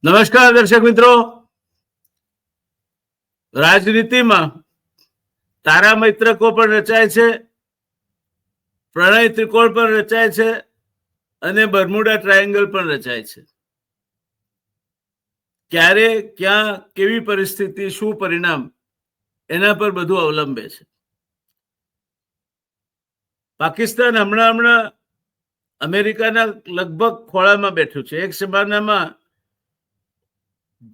નમસ્કાર દર્શક મિત્રો. રાજનીતિમાં તારા મૈત્રકો પણ રચાય છે, પ્રણય ત્રિકોણ પણ રચાય છે અને બર્મુડા ટ્રાયેંગલ પણ રચાય છે. ક્યારે, ક્યાં, કેવી પરિસ્થિતિ, શું પરિણામ, એના પર બધું અવલંબે છે. પાકિસ્તાન હમણાં અમેરિકાના લગભગ ખોળામાં બેઠું છે. એક જમાનામાં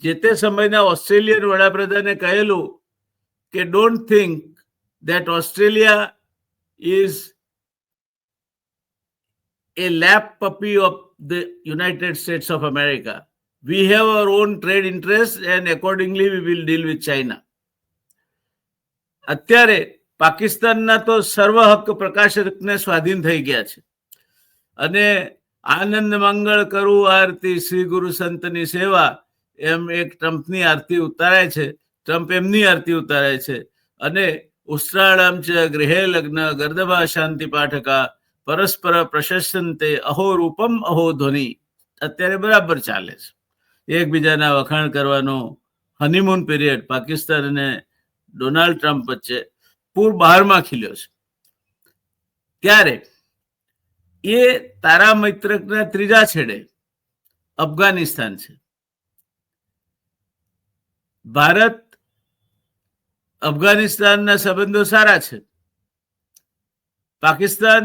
જે તે સમયના ઓસ્ટ્રેલિયન વડાપ્રધાને કહેલું કે don't think that Australia is a lap puppy of the United States of America. We have our own trade interests and accordingly we will deal with China. અત્યારે પાકિસ્તાનના તો સર્વ હક પ્રકાશકને સ્વાધીન થઈ ગયા છે અને આનંદ મંગળ કરું આરતી શ્રી ગુરુ સંતની સેવા એમ એક ટ્રમ્પની આરતી ઉતારાય છે. ટ્રમ્પ એમની આરતી ઉતારાય છે અને ઉસ્ત્રાળમ ચ ગૃહે લગ્ન ગર્દભા શાંતિ પાઠકા પરસ્પર પ્રશસ્યંતે અહો રૂપમ અહો ધ્વનિ અત્યારે બરાબર ચાલે છે. એકબીજાના વખાણ કરવાનો હનીમૂન પીરિયડ પાકિસ્તાન અને ડોનાલ્ડ ટ્રમ્પ વચ્ચે પૂર બહારમાં ખીલ્યો છે. ત્યારે એ તારા મૈત્રકના ત્રીજા છેડે અફઘાનિસ્તાન છે. ભારત અફઘાનિસ્તાનના સંબંધો સારા છે. પાકિસ્તાન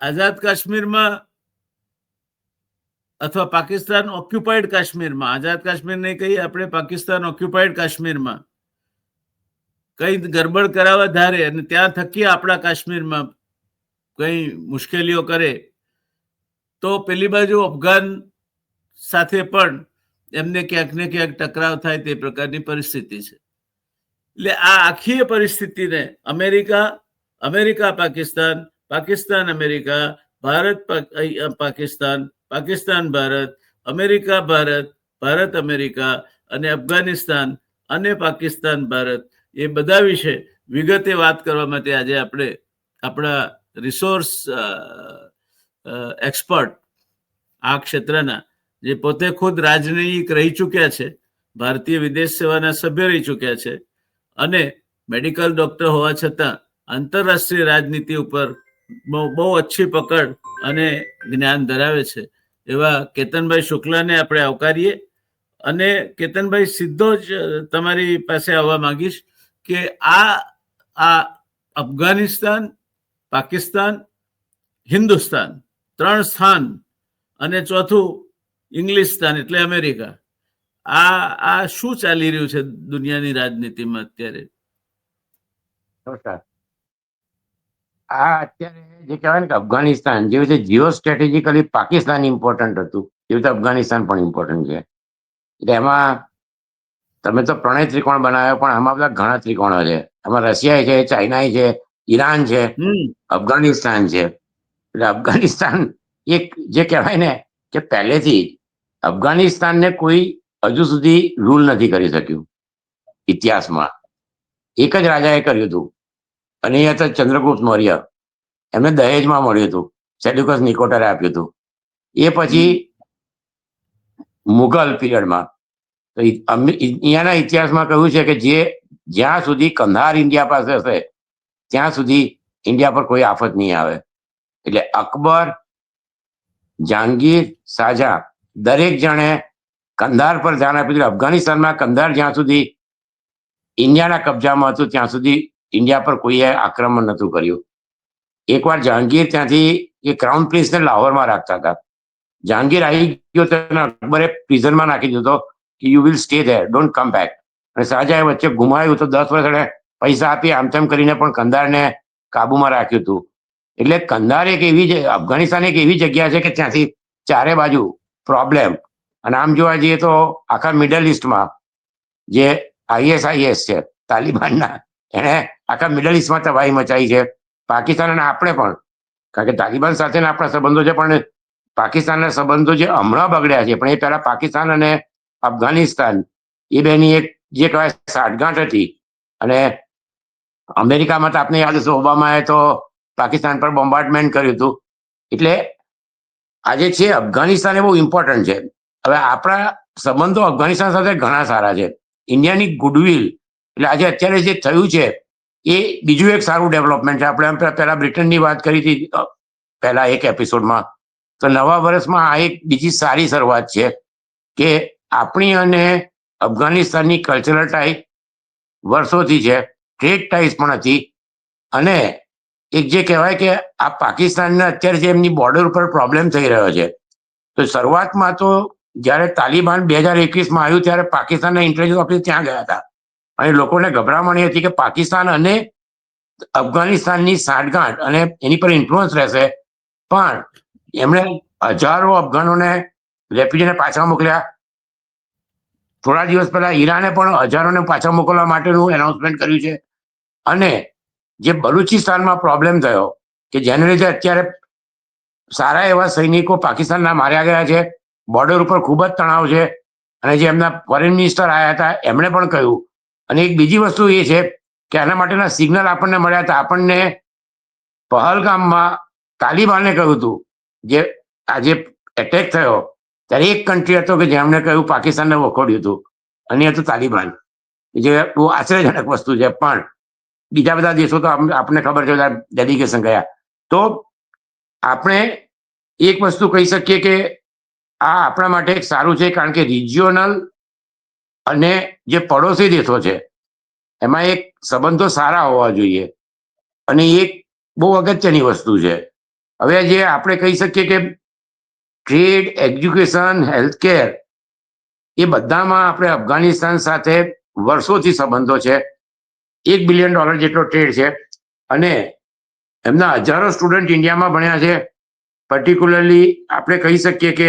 આઝાદ કાશ્મીરમાં અથવા પાકિસ્તાન ઓક્યુપાઈડ કાશ્મીરમાં, આઝાદ કાશ્મીર નહીં કહીએ આપણે, પાકિસ્તાન ઓક્યુપાઈડ કાશ્મીરમાં કઈ ગરબડ કરાવવા ધારે અને ત્યાં થકી આપણા કાશ્મીરમાં કઈ મુશ્કેલીઓ કરે તો પેલી બાજુ અફઘાન સાથે પણ એમને ક્યાંક ને ક્યાંક ટકરાવ થાય તે પ્રકારની પરિસ્થિતિ છે. એટલે આ આખી પરિસ્થિતિને America Pakistan, Pakistan America, Bharat Pakistan, Pakistan Bharat, America Bharat, Bharat America અને અફઘાનિસ્તાન અને પાકિસ્તાન ભારત એ બધા વિશે વિગતે વાત કરવા માટે આજે આપણે આપણા રિસોર્સ એક્સપર્ટ આ ક્ષેત્રના જે પોતે ખુદ રાજનયિક રહી ચૂક્યા છે, ભારતીય વિદેશ સેવાના સભ્ય રહી ચૂક્યા છે અને મેડિકલ ડોક્ટર હોવા છતાં આંતરરાષ્ટ્રીય રાજનીતિ ઉપર બહુ અચ્છી પકડ અને જ્ઞાન ધરાવે છે એવા કેતનભાઈ શુક્લાને આપણે આવકારીએ. અને કેતનભાઈ, સીધો જ તમારી પાસે આવવા માંગીશ કે આ અફઘાનિસ્તાન, પાકિસ્તાન, હિન્દુસ્તાન ત્રણ સ્થાન અને ચોથું ઇંગ્લિશસ્તાન એટલે અમેરિકા, આ શું ચાલી રહ્યું છે દુનિયાની રાજનીતિમાં અત્યારે? આ અત્યારે જે કહેવાય ને કે અફઘાનિસ્તાન જેવી રીતે જીઓ સ્ટ્રેટેજિકલી પાકિસ્તાન ઇમ્પોર્ટન્ટ હતું એવી રીતે અફઘાનિસ્તાન પણ ઇમ્પોર્ટન્ટ છે. એટલે એમાં તમે તો પ્રણય ત્રિકોણ બનાવ્યો, પણ આમાં બધા ઘણા ત્રિકોણો છે. આમાં રશિયા છે, ચાઇના છે, ઈરાન છે, અફઘાનિસ્તાન છે. એટલે અફઘાનિસ્તાન એક જે કહેવાય ને કે પહેલેથી અફઘાનિસ્તાનને કોઈ હજુ સુધી રૂલ નથી કરી શક્યું ઇતિહાસમાં. એક જ રાજાએ કર્યું હતું અને એ હતા ચંદ્રગુપ્ત મૌર્ય. એમને દહેજમાં મળ્યું હતું, સેલ્યુકસ નિકોટરે આપ્યું હતું. એ પછી મુઘલ પીરિયડમાં અહીંયાના ઇતિહાસમાં કહ્યું છે કે જ્યાં સુધી કંધાર ઇન્ડિયા પાસે હશે ત્યાં સુધી ઇન્ડિયા પર કોઈ આફત નહીં આવે. એટલે અકબર, જહાંગીર, શાહજહાં દરેક જણે કંધાર પર ધ્યાન આપ્યું. અફઘાનિસ્તાનમાં કંધાર જ્યાં સુધી ઇન્ડિયાના કબજામાં હતું ત્યાં સુધી ઇન્ડિયા પર કોઈએ આક્રમણ નહોતું કર્યું. એકવાર જહાંગીર ત્યાંથી એ ક્રાઉન પ્રિન્સને લાહોરમાં રાખતા હતા. જહાંગીર આવી ગયો તો અકબરે પ્રિઝનમાં નાખી દીધો કે you will stay there, don't come back. અને શાહજહાએ વચ્ચે ગુમાવ્યું તો 10 વર્ષ એને પૈસા આપી આમ તેમ કરીને પણ કંધારને કાબુમાં રાખ્યું હતું. એટલે કંધાર એક એવી અફઘાનિસ્તાન એક એવી જગ્યા છે કે ત્યાંથી ચારે બાજુ પ્રોબ્લેમ. અને આમ જોવા જઈએ તો આખા મિડલ ઇસ્ટમાં જે ISIS છે તાલિબાનના, એને આખા મિડલ ઇસ્ટમાં તબાહી મચાવી છે. પાકિસ્તાન અને આપણે પણ, કારણ કે તાલિબાન સાથેના આપણા સંબંધો છે, પણ પાકિસ્તાનના સંબંધો જે હમણાં બગડ્યા છે, પણ એ પહેલા પાકિસ્તાન અને અફઘાનિસ્તાન એ બેની એક જે કહેવાય સાઠગાંઠ હતી. અને અમેરિકામાં તો આપને યાદ હશે, ઓબામાએ તો પાકિસ્તાન પર બોમ્બાર્ડમેન્ટ કર્યું હતું. એટલે આજે છે અફઘાનિસ્તાન એ બહુ ઇમ્પોર્ટન્ટ છે. હવે આપણા સંબંધો અફઘાનિસ્તાન સાથે ઘણા સારા છે. ઇન્ડિયાની ગુડવિલ, એટલે આજે અત્યારે જે થયું છે એ બીજું એક સારું ડેવલપમેન્ટ છે. આપણે પહેલા બ્રિટનની વાત કરી હતી પહેલા એક એપિસોડમાં, તો નવા વર્ષમાં આ એક બીજી સારી શરૂઆત છે કે આપણી અને અફઘાનિસ્તાનની કલ્ચરલ ટાઈ વર્ષોથી છે, ટ્રેડ ટાઈસ પણ હતી. અને એક જે કહેવાય કે આ પાકિસ્તાનના અત્યારે જે એમની બોર્ડર ઉપર પ્રોબ્લેમ થઈ રહ્યો છે, તો શરૂઆતમાં તો જ્યારે તાલિબાન 2021માં આવ્યું ત્યારે પાકિસ્તાનના ઇન્ટેલિજન્સ ઓફિસર ત્યાં ગયા હતા અને લોકોને ગભરામણી હતી કે પાકિસ્તાન અને અફઘાનિસ્તાનની સાંઠગાંઠ અને એની પર ઇન્ફ્લુઅન્સ રહેશે. પણ એમણે હજારો અફઘાનોને રેફ્યુજીને પાછા મોકલ્યા. થોડા દિવસ પહેલા ઈરાને પણ હજારોને પાછા મોકલવા માટેનું એનાઉન્સમેન્ટ કર્યું છે. અને જે બલુચિસ્તાનમાં પ્રોબ્લેમ થયો કે જેને લીધે અત્યારે સારા એવા સૈનિકો પાકિસ્તાનના માર્યા ગયા છે, બોર્ડર ઉપર ખૂબ જ તણાવ છે. અને જે એમના ફોરેન મિનિસ્ટર આવ્યા હતા એમણે પણ કહ્યું. અને એક બીજી વસ્તુ એ છે કે આના માટેના સિગ્નલ આપણને મળ્યા હતા. આપણને પહલગામમાં તાલિબાને કહ્યું હતું, જે આજે એટેક થયો ત્યારે એક કન્ટ્રી હતો કે જેમણે કહ્યું પાકિસ્તાનને વખોડ્યું હતું, અને એ હતું તાલિબાન, જે બહુ આશ્ચર્યજનક વસ્તુ છે. પણ બીજા બધા દેશો તો આપણને ખબર છે, ડેલિગેશન ગયા. તો આપણે એક વસ્તુ કહી શકીએ કે આ આપણા માટે એક સારું છે, કારણ કે રિજિયોનલ અને જે પડોશી દેશો છે એમાં એક સંબંધો સારા હોવા જોઈએ. અને એક બહુ અગત્યની વસ્તુ છે. હવે જે આપણે કહી શકીએ કે ટ્રેડ, એજ્યુકેશન, હેલ્થકેર, એ બધામાં આપણે અફઘાનિસ્તાન સાથે વર્ષોથી સંબંધો છે. $1 બિલિયન જેટલો ટ્રેડ છે. અને એમના હજારો સ્ટુડન્ટ ઇન્ડિયામાં ભણ્યા છે. પર્ટિક્યુલરલી આપણે કહી શકીએ કે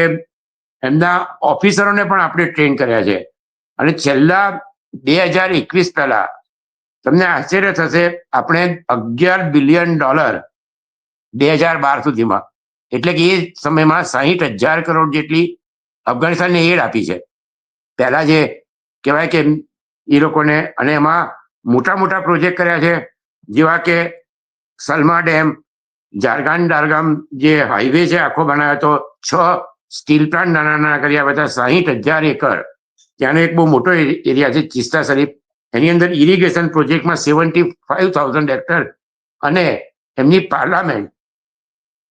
એમના ઓફિસરોને પણ આપણે ટ્રેન કર્યા છે. અને છેલ્લા 2021 પહેલા તમને આશ્ચર્ય થશે, આપણે $11 બિલિયન 2012 સુધીમાં, એટલે કે એ સમયમાં 60,000 કરોડ જેટલી અફઘાનિસ્તાનને એડ આપી છે. પહેલા જે કહેવાય કે એ લોકોને, અને એમાં મોટા મોટા પ્રોજેક્ટ કર્યા છે, જેવા કે સલમા ડેમ, જારગાન ડારગામ જે હાઈવે છે આખો બનાવ્યો તો 6 સ્ટીલ પ્લાન્ટ નાના નાના કર્યા, બધા 60,000 એકર. ત્યાંનો એક બહુ મોટો એરિયા છે ચિસ્તા શરીફ, એની અંદર ઇરિગેશન પ્રોજેક્ટમાં 75,000 હેક્ટર. અને એમની પાર્લામેન્ટ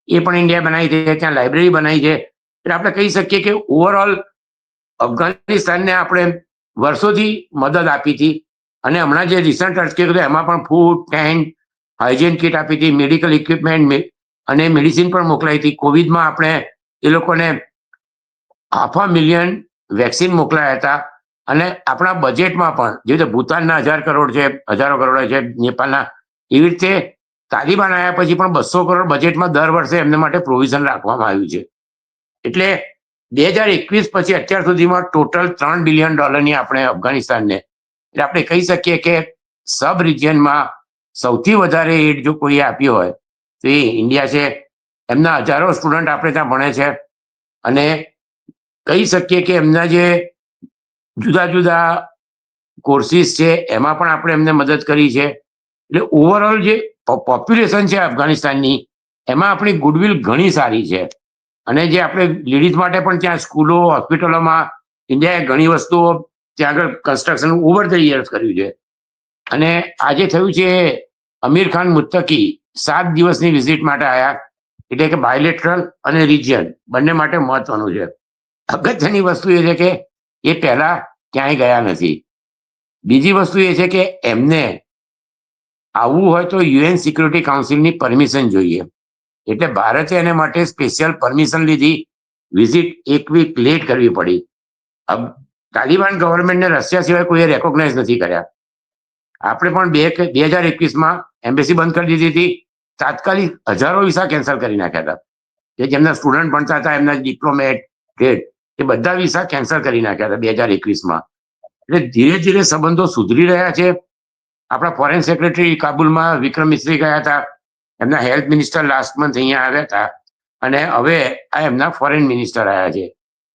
એ પણ ઇન્ડિયા બનાવી છે, ત્યાં લાઇબ્રેરી બનાવી છે. એટલે આપણે કહી શકીએ કે ઓવરઓલ અફઘાનિસ્તાનને આપણે વર્ષોથી મદદ આપી હતી. અને હમણાં જે રિસન્ટ અટકેલું હતું એમાં પણ ફૂડ, ટેન્ટ, હાઇજીન કિટ આપી હતી, મેડિકલ ઇક્વિપમેન્ટ અને મેડિસિન પણ મોકલાઈ હતી. કોવિડમાં આપણે એ લોકોને 500,000 વેક્સિન મોકલાયા હતા. અને આપણા બજેટમાં પણ, જેવી રીતે ભૂતાનના 1,000 કરોડ છે, હજારો કરોડ છે, નેપાળના, એવી રીતે તાલિબાન આવ્યા પછી પણ 200 કરોડ બજેટમાં દર વર્ષે એમને માટે પ્રોવિઝન રાખવામાં આવ્યું છે. એટલે 2021 પછી અત્યાર સુધીમાં ટોટલ $3 બિલિયન આપણે અફઘાનિસ્તાનને, એટલે આપણે કહી શકીએ કે સબ રિજિયનમાં સૌથી વધારે એડ જો કોઈ આપ્યો હોય તો એ ઇન્ડિયા છે. એમના હજારો સ્ટુડન્ટ આપણે ત્યાં ભણે છે. અને કહી શકીએ કે એમના જે જુદા જુદા કોર્સિસ છે એમાં પણ આપણે એમને મદદ કરી છે. એટલે ઓવરઓલ જે પોપ્યુલેશન છે અફઘાનિસ્તાનની, એમાં આપણી ગુડવિલ ઘણી સારી છે. અને જે આપણે લેડીઝ માટે પણ ત્યાં સ્કૂલો, હોસ્પિટલોમાં ઇન્ડિયાએ ઘણી વસ્તુઓ ત્યાં આગળ કન્સ્ટ્રક્શન ઓવર ધ યર્સ કર્યું છે. અને આજે થયું છે અમીર ખાન મુત્તકી 7 દિવસની વિઝિટ માટે આવ્યા, એટલે કે બાયલેટરલ અને રિજિયન બંને માટે મહત્વનું છે. અગત્યની વસ્તુ એ છે કે એ પહેલા ક્યાંય ગયા નથી. બીજી વસ્તુ એ છે કે એમને આવવું હોય તો UN સિક્યુરિટી કાઉન્સિલની પરમિશન જોઈએ, એટલે ભારતે એને માટે સ્પેશિયલ પરમિશન લીધી. વિઝિટ 1 વીક લેટ કરવી પડી. તાલિબાન ગવર્મેન્ટને રશિયા સિવાય કોઈએ રેકોગ્નાઇઝ નથી કર્યા. આપણે પણ 2021માં એમ્બેસી બંધ કરી દીધી હતી. તાત્કાલિક હજારો વિઝા કેન્સલ કરી નાખ્યા હતા, કે જેમના સ્ટુડન્ટ ભણતા હતા, એમના ડિપ્લોમેટ, ટ્રેડ, એ બધા વિઝા કેન્સલ કરી નાખ્યા હતા 2021માં. એટલે ધીરે ધીરે સંબંધો સુધરી રહ્યા છે. આપણા ફોરેન સેક્રેટરી કાબુલમાં વિક્રમ મિસ્ત્રી ગયા હતા, એમના હેલ્થ મિનિસ્ટર લાસ્ટ મંથ અહીંયા આવ્યા હતા, અને હવે આ એમના ફોરેન મિનિસ્ટર આવ્યા છે.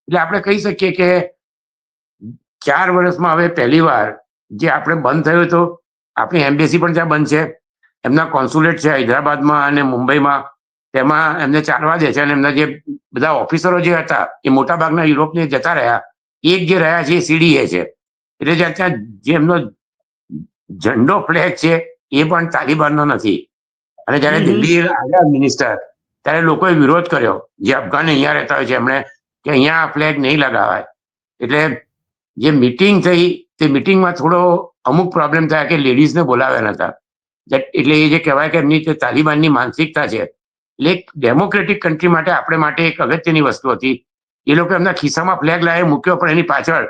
એટલે આપણે કહી શકીએ કે 4 વર્ષમાં હવે પહેલી વાર જે આપણે બંધ થયું હતું, આપણી એમ્બેસી પણ ત્યાં બંધ છે, એમના કોન્સ્યુલેટ છે હૈદરાબાદમાં અને મુંબઈમાં, તેમાં એમને ચાલવા દે છે અને એમના જે બધા ઓફિસરો જે હતા એ મોટા ભાગના યુરોપને જતા રહ્યા. એક જે રહ્યા છે એ CDA છે, એટલે જે ત્યાં જે એમનો ઝંડો ફ્લેગ છે એ પણ તાલિબાનનો નથી. અને જયારે દિલ્હી આવ્યા મિનિસ્ટર, ત્યારે લોકોએ વિરોધ કર્યો, જે અફઘાન અહીંયા રહેતા હોય છે એમણે, કે અહીંયા આ ફ્લેગ નહીં લગાવાય. એટલે જે મિટિંગ થઈ તે મિટિંગમાં થોડો અમુક પ્રોબ્લેમ થયા કે લેડીઝને બોલાવ્યા નતા. એટલે એ જે કહેવાય કે એમની જે તાલિબાનની માનસિકતા છે, એટલે એક ડેમોક્રેટિક કન્ટ્રી માટે આપણે માટે એક અગત્યની વસ્તુ હતી. એ લોકો એમના ખિસ્સામાં ફ્લેગ લાવી મૂક્યો, પણ એની પાછળ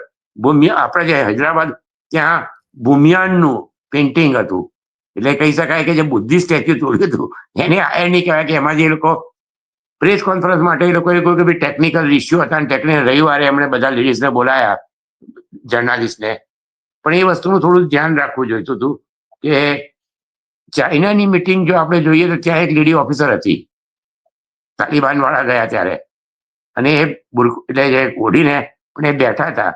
આપણે જે હૈદરાબાદ ત્યાં ભૂમિયાનનું પેઇન્ટિંગ હતું. એટલે કહી શકાય કે જે બુદ્ધિ સ્ટેચ્યુ તોડ્યું હતું એને આયરની કહેવાય કે એમાં જે લોકો પ્રેસ કોન્ફરન્સ માટે એ લોકોએ કહ્યું કે ભાઈ ટેકનિકલ ઇસ્યુ હતા, અને રવિવારે એમણે બધા લેડીઝને બોલાયા, જર્નાલિસ્ટને. પણ એ વસ્તુનું થોડું ધ્યાન રાખવું જોઈતું હતું કે ચાઇનાની મિટિંગ જો આપણે જોઈએ તો ત્યાં એક લેડી ઓફિસર હતી, તાલિબાન વાળા ગયા ત્યારે, અને એ એટલે જે ઓઢીને પણ એ બેઠા હતા.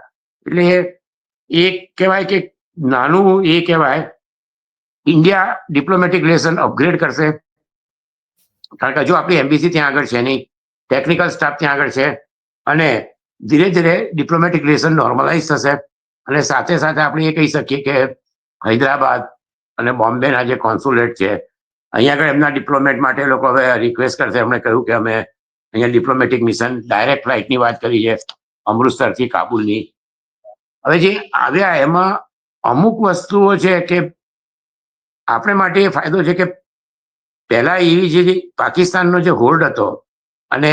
એટલે એ કહેવાય કે નાનું એ કહેવાય ઇન્ડિયા ડિપ્લોમેટિક રિલેશન અપગ્રેડ કરશે, કારણ કે હજુ આપણી એમ્બેસી ત્યાં આગળ છે નહીં, ટેકનિકલ સ્ટાફ ત્યાં આગળ છે, અને ધીરે ધીરે ડિપ્લોમેટિક રિલેશન નોર્મલાઇઝ થશે. અને સાથે સાથે આપણે એ કહી શકીએ કે હૈદરાબાદ અને બોમ્બેના જે કોન્સ્યુલેટ છે અહીંયા આગળ એમના ડિપ્લોમેટ માટે લોકો હવે રિક્વેસ્ટ કરશે. એમણે કહ્યું કે અમે અહીંયા ડિપ્લોમેટિક મિશન ડાયરેક્ટ ફ્લાઇટની વાત કરી છે અમૃતસરથી કાબુલની. હવે જે આવ્યા એમાં અમુક વસ્તુઓ છે કે આપણે માટે એ ફાયદો છે કે પહેલા એવી જે પાકિસ્તાનનો જે હોલ્ડ હતો, અને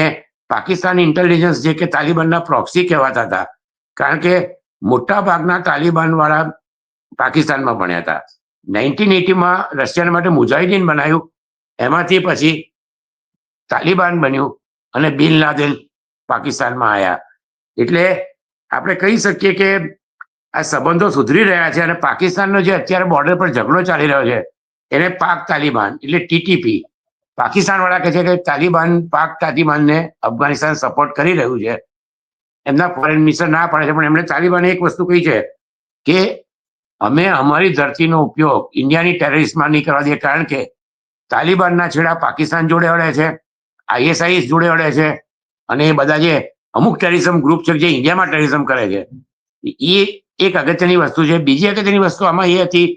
પાકિસ્તાન ઇન્ટેલિજન્સ જે કે તાલિબાનના પ્રોક્સી કહેવાતા હતા, કારણ કે મોટા ભાગના તાલિબાન વાળા પાકિસ્તાનમાં ભણ્યા હતા. 1980માં રશિયાના માટે મુજાહિદીન બનાવ્યું, એમાંથી પછી તાલિબાન બન્યું અને બિન લાદેન પાકિસ્તાનમાં આવ્યા. એટલે આપણે કહી શકીએ કે આ સંબંધો સુધરી રહ્યા છે. અને પાકિસ્તાનનો જે અત્યારે બોર્ડર પર ઝઘડો ચાલી રહ્યો છે એને પાક તાલિબાન એટલે TTP, પાકિસ્તાન વાળા કહે છે કે તાલિબાન પાક તાલિબાનને અફઘાનિસ્તાન સપોર્ટ કરી રહ્યું છે. એમના ફોરેન મિનિસ્ટર ના પાડે છે, પણ એમણે તાલિબાને એક વસ્તુ કહી છે કે અમે અમારી ધરતીનો ઉપયોગ ઇન્ડિયાની ટેરરિસ્ટમાં નહીં કરવા દઈએ, કારણ કે તાલિબાનના છેડા પાકિસ્તાન જોડે અડે છે, ISIS જોડે અડે છે, અને એ બધા જે અમુક ટેરરિઝમ ગ્રુપ છે જે ઇન્ડિયામાં ટેરરિઝમ કરે છે. એ એક અગત્યની વસ્તુ છે. બીજી અગત્યની વસ્તુ આમાં એ હતી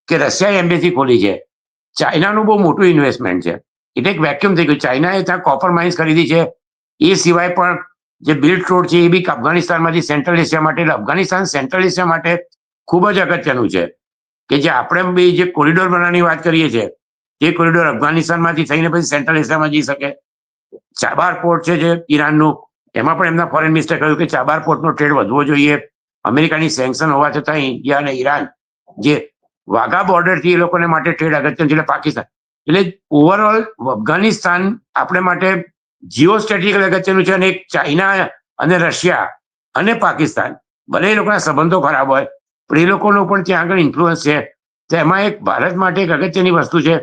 કે રશિયાએ એમ્બેસી ખોલી છે. ચાઇનાનું બહુ મોટું ઇન્વેસ્ટમેન્ટ છે, એટલે એક વેક્યુમ થઈ ગયું. ચાઇનાએ ત્યાં કોપર માઇન્સ ખરીદી છે. એ સિવાય પણ જે બિલ્ટ રોડ છે એ બી અફઘાનિસ્તાનમાંથી સેન્ટ્રલ એશિયા માટે, એટલે અફઘાનિસ્તાન સેન્ટ્રલ એશિયા માટે ખૂબ જ અગત્યનું છે. કે જે આપણે બી જે કોરિડોર બનાવવાની વાત કરીએ છીએ, તે કોરિડોર અફઘાનિસ્તાનમાંથી થઈને પછી સેન્ટ્રલ એશિયામાં જઈ શકે. ચાબાર પોર્ટ છે જે ઈરાનનું, એમાં પણ એમના ફોરેન મિનિસ્ટરે કહ્યું કે ચાબાર પોર્ટનો ટ્રેડ વધવો જોઈએ. અમેરિકાની સેન્કશન હોવા છતાં ઇન્ડિયા અને ઈરાન જે વાઘા બોર્ડરથી એ લોકોને માટે ટ્રેડ અગત્યનું છે. એટલે પાકિસ્તાન, એટલે ઓવરઓલ અફઘાનિસ્તાન આપણે માટે જીઓ સ્ટ્રેટેજિકલ અગત્યનું છે. અને એક ચાઇના અને રશિયા અને પાકિસ્તાન ભલે એ લોકોના સંબંધો ખરાબ હોય, પણ એ લોકોનો પણ ત્યાં આગળ ઇન્ફ્લુઅન્સ છે. તો એમાં એક ભારત માટે એક અગત્યની વસ્તુ છે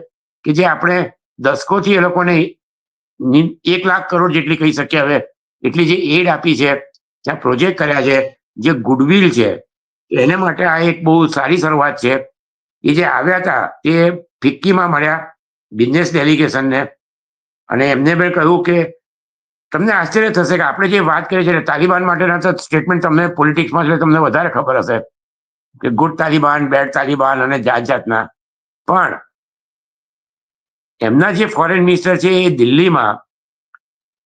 કે જે આપણે દશકોથી એ લોકોને 1 લાખ કરોડ જેટલી કહી શકીએ હવે એટલી જે એડ આપી છે, ત્યાં પ્રોજેક્ટ કર્યા છે, જે ગુડવિલ છે, એને માટે આ એક બહુ સારી શરૂઆત છે. એ જે આવ્યા હતા તે ફિક્કીમાં મળ્યા બિઝનેસ ડેલિગેશનને, અને એમને મેં કહ્યું કે તમને આશ્ચર્ય થશે કે આપણે જે વાત કરીએ છીએ તાલિબાન માટેના સ્ટેટમેન્ટ તમને પોલિટિક્સમાં એટલે તમને વધારે ખબર હશે કે ગુડ તાલિબાન, બેડ તાલિબાન અને જાત જાતના. પણ એમના જે ફોરેન મિનિસ્ટર છે એ દિલ્હીમાં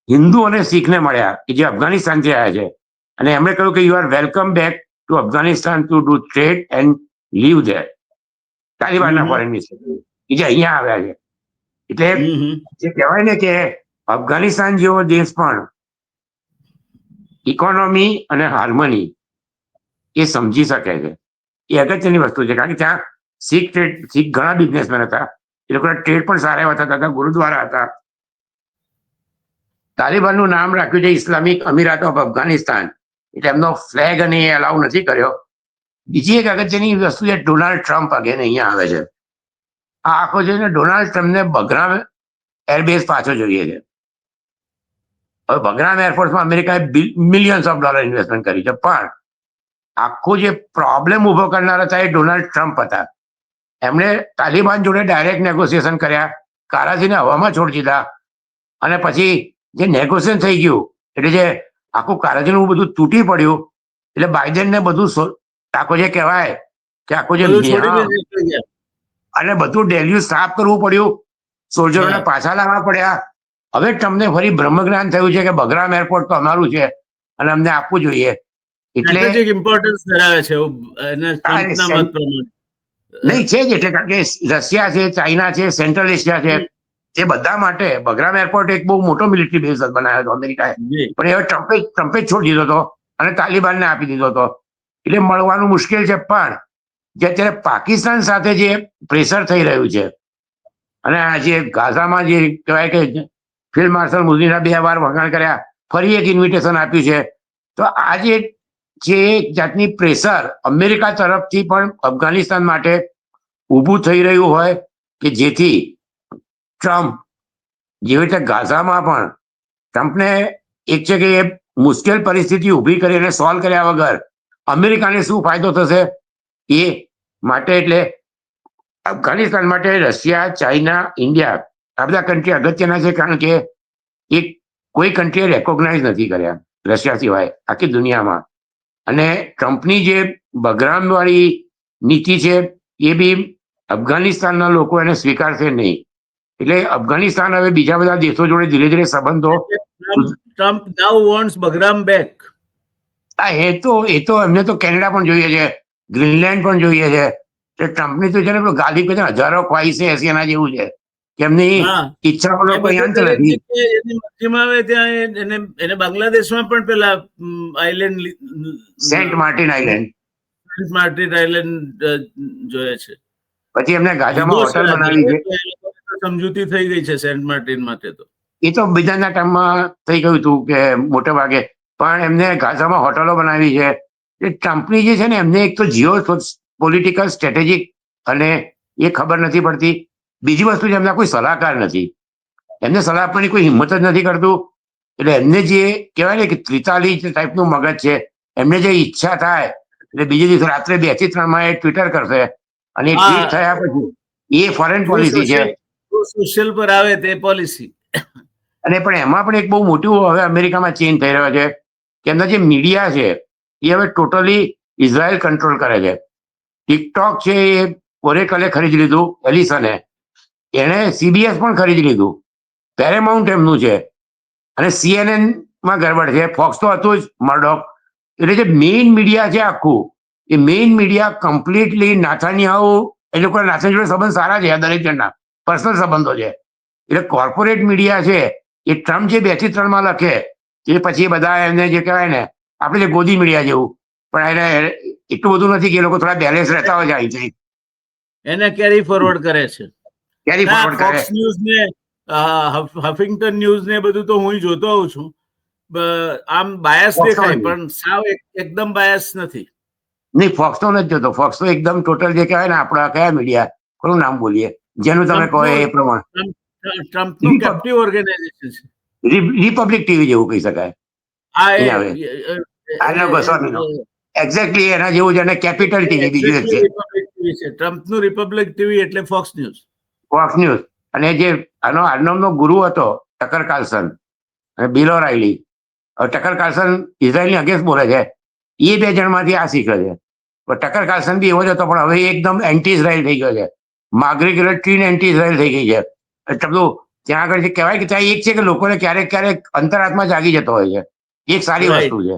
હિન્દુ અને શીખને મળ્યા કે જે અફઘાનિસ્તાનથી આવ્યા છે, અને એમણે કહ્યું કે you are welcome back to Afghanistan to do trade and live there. તાલિબાનના ફોરેન મિનિસ્ટર કે જે અહીંયા આવ્યા છે. એટલે જે કહેવાય ને કે અફઘાનિસ્તાન જેવો દેશ પણ ઇકોનોમી અને હાર્મની એ સમજી શકે છે. એ અગત્યની વસ્તુ છે, કારણ કે ત્યાં શીખ ઘણા બિઝનેસમેન હતા, એ લોકોના ટ્રેડ પણ સારા એવા થતા હતા, ગુરુદ્વારા હતા. તાલિબાનનું નામ રાખ્યું છે ઇસ્લામિક અમીરાત ઓફ અફઘાનિસ્તાન, એટલે એમનો ફ્લેગ અને એ અલાઉ નથી કર્યો. બીજી એક અગત્યની વસ્તુ છે ડોનાલ્ડ ટ્રમ્પ અગેન અહીંયા આવે છે. આ આખો છે ને ડોનાલ્ડ ટ્રમ્પને બગરામ એરબેઝ પાછો જોઈએ છે. હવે બગરામ એરફોર્સમાં અમેરિકાએ મિલિયન્સ ઓફ ડોલર ઇન્વેસ્ટમેન્ટ કરી છે, પણ આખો જે પ્રોબ્લેમ ઉભો કરનાર હતા એ ડોનાલ્ડ ટ્રમ્પ હતા. એમણે તાલિબાન જોડે ડાયરેક્ટ નેગોશિએશન કર્યા, કારાચીને હવામાં છોડી દીધા, અને પછી જે નેગોશિએશન થઈ ગયું, એટલે જે આખું કાર્યક્રમ બધું તૂટી પડ્યું, એટલે બાઇડેનને બધું આખો જે કહેવાય કે આખું જે બધું છોડીને નીકળી ગયા. અને બધું ડેલ્યુ સાફ કરવું પડ્યું, સોલ્જરોને હા. પાછા લાવવા પડ્યા. હવે તમને ફરી બ્રહ્મજ્ઞાન થયું છે કે બગરામ એરપોર્ટ તો અમારું છે અને અમને આપવું જોઈએ. એટલે સ્ટ્રેટેજિક ઇમ્પોર્ટન્સ ધરાવે છે એના ટ્રમ્પના મત પ્રમાણે. નહીં છે જ, એટલે કારણ કે રશિયા છે, ચાઇના છે, સેન્ટ્રલ એશિયા છે, એ બધા માટે બગરામ એરપોર્ટ એક બહુ મોટો મિલિટરી બેઝ બનાવ્યો હતો અમેરિકાએ. જી. પણ હવે ટ્રમ્પે જ છોડી દીધો હતો અને તાલિબાનને આપી દીધો હતો. એટલે મળવાનું મુશ્કેલ છે. પણ જે અત્યારે પાકિસ્તાન સાથે જે પ્રેશર થઈ રહ્યું છે, અને આ જે ગાઝામાં જે કહેવાય કે ફિલ્ડ માર્શલ મુઝીના 2 વાર વખાણ કર્યા, ફરી એક ઇન્વિટેશન આપ્યું છે. તો આ જે એક જાતની પ્રેશર અમેરિકા તરફથી પણ અફઘાનિસ્તાન માટે ઊભું થઈ રહ્યું હોય કે જેથી ટ્રમ્પ જેવી રીતે ગાઝામાં પણ ટ્રમ્પને એક છે કે એ મુશ્કેલ પરિસ્થિતિ ઊભી કરી અને સોલ્વ કર્યા વગર અમેરિકાને શું ફાયદો થશે એ માટે, એટલે અફઘાનિસ્તાન માટે રશિયા, ચાઇના, ઇન્ડિયા આ બધા કન્ટ્રી અગત્યના છે. કારણ કે એક કોઈ કન્ટ્રીએ રેકોગ્નાઇઝ નથી કર્યા રશિયા સિવાય આખી દુનિયામાં. અને ટ્રમ્પની જે બગરામ વાળી નીતિ છે એ બી અફઘાનિસ્તાનના લોકો એને સ્વીકારશે નહીં. એટલે અફઘાનિસ્તાન હવે બીજા બધા દેશો જોડે ધીરે ધીરે સંબંધો. ટ્રમ્પ નાઉ વોન્ટ્સ બગરામ બેક. હા, એ તો એમને તો કેનેડા પણ જોઈએ છે, ગ્રીનલેન્ડ પણ જોઈએ છે. ટ્રમ્પની તો છે ને ગાદી કહે છે હજારો ખ્વાહિશે એસી એના જેવું છે કે એમની ઈચ્છાઓનો કોઈ અંત નથી. એની મરજીમાં આવે ત્યાં એને બાંગ્લાદેશમાં પણ પેલા આઇલેન્ડ સેન્ટ માર્ટિન આઇલેન્ડ જોયે છે. પછી એમને ગાઝામાં હોટલ બનાવી છે. સમજૂતી થઈ ગઈ છે સેન્ટ માર્ટિન માટે. તો એ તો બીજાના ટાઈમમાં થઈ ગયું હતું કે મોટે ભાગે, પણ એમને ગાઝામાં હોટલો બનાવી છે. એ ટ્રમ્પની જે છે ને એમને એક તો જીઓ પોલિટિકલ સ્ટ્રેટેજિક અને એ ખબર નથી પડતી. બીજી વસ્તુ છે એમના કોઈ સલાહકાર નથી, એમને સલાહ આપવાની કોઈ હિંમત જ નથી કરતું. એટલે એમને જે કહેવાય ને કે 43 ટાઈપનું મગજ છે, એમને જે ઈચ્છા થાય એટલે બીજે દિવસે રાત્રે 2 થી 3 એ ટ્વિટર કરશે અને એ ટ્વીટ થયા પછી એ ફોરેન પોલિસી છે. સોશિયલ પર આવે તે પોલિસી. અને પણ એમાં પણ એક બહુ મોટું હવે અમેરિકામાં ચેન્જ થઈ રહ્યો છે કે એમના જે મીડિયા છે એ હવે ટોટલી ઇઝરાયલ કંટ્રોલ કરે છે. ટિકટોક છે એ ઓરેકલે ખરીદી લીધું, એલિસને. એણે CBS પણ ખરીદી લીધું, પેરેમાઉન્ટ એમનું છે. અને CNN માં ગડબડ છે, ફોક્સ તો હતું જ મર્ડોક. એટલે જે મેઇન મીડિયા છે આખું, એ મેઇન મીડિયા કમ્પ્લીટલી નાથાનિયાહુ, એ લોકો નાથાની જોડે સંબંધ સારા છે દરેક જણના, પર્સનલ સંબંધો છે. એટલે કોર્પોરેટ મીડિયા છે એ ટ્રમ્પ જે 2 થી 3 લખે એ પછી બધા એમને જે કહેવાય ને આપણે જે ગોદી મીડિયા જેવું, પણ એને એટલું બધું નથી કે એ લોકો થોડા બેલેન્સ રહેતા હોય છે અહીંથી. એને કેરી ફોરવર્ડ કરે છે. કેરી ફોરવર્ડ કરે. ફોક્સ ન્યૂઝ ને હફિંગ્ટન ન્યૂઝ ને બધું તો હું જોતો હોઉં છું. આમ બાયસ દેખાય પણ સાવ એકદમ બાયસ નથી. નહીં, ફોક્સ તો નથી જોતો. ફોક્સ તો એકદમ ટોટલ જે કહેવાય ને આપણા કયા મીડિયા, કોનું નામ બોલીએ, જેનું તમે કહો એ પ્રમાણે ટ્રમ્પનું કેપ્ટિવ ઓર્ગેનાઇઝેશન છે. રિપબ્લિક ટીવી જેવું કહી શકાય. એક્ઝેક્ટલી એના જેવું છે. અને કેપિટલ ટીવી બીજું એક છે. ટ્રમ્પનું રિપબ્લિક ટીવી એટલે ફોક્સ ન્યૂઝ. Fox News. અને જે આર્નોમનો ગુરુ હતો ટકર કાર્લસન અને બિલ ઓરાયલી. ટકર કાર્લસન ઇઝરાયલની અગેન્સ્ટ બોલે છે, એ 2 જણમાંથી આ શીખે છે. ટકર કાર્લસન બી એવો જ હતો, પણ હવે એકદમ એન્ટી ઇઝરાયલ થઈ ગયો છે. માર્ગરેટ ટ્રીન એન્ટી ઇઝરાયલ થઈ ગઈ છે. ત્યાં આગળ કહેવાય કે ત્યાં એક છે કે લોકોને ક્યારેક ક્યારેક અંતરાત્મા જાગી જતો હોય છે. એક સારી વસ્તુ છે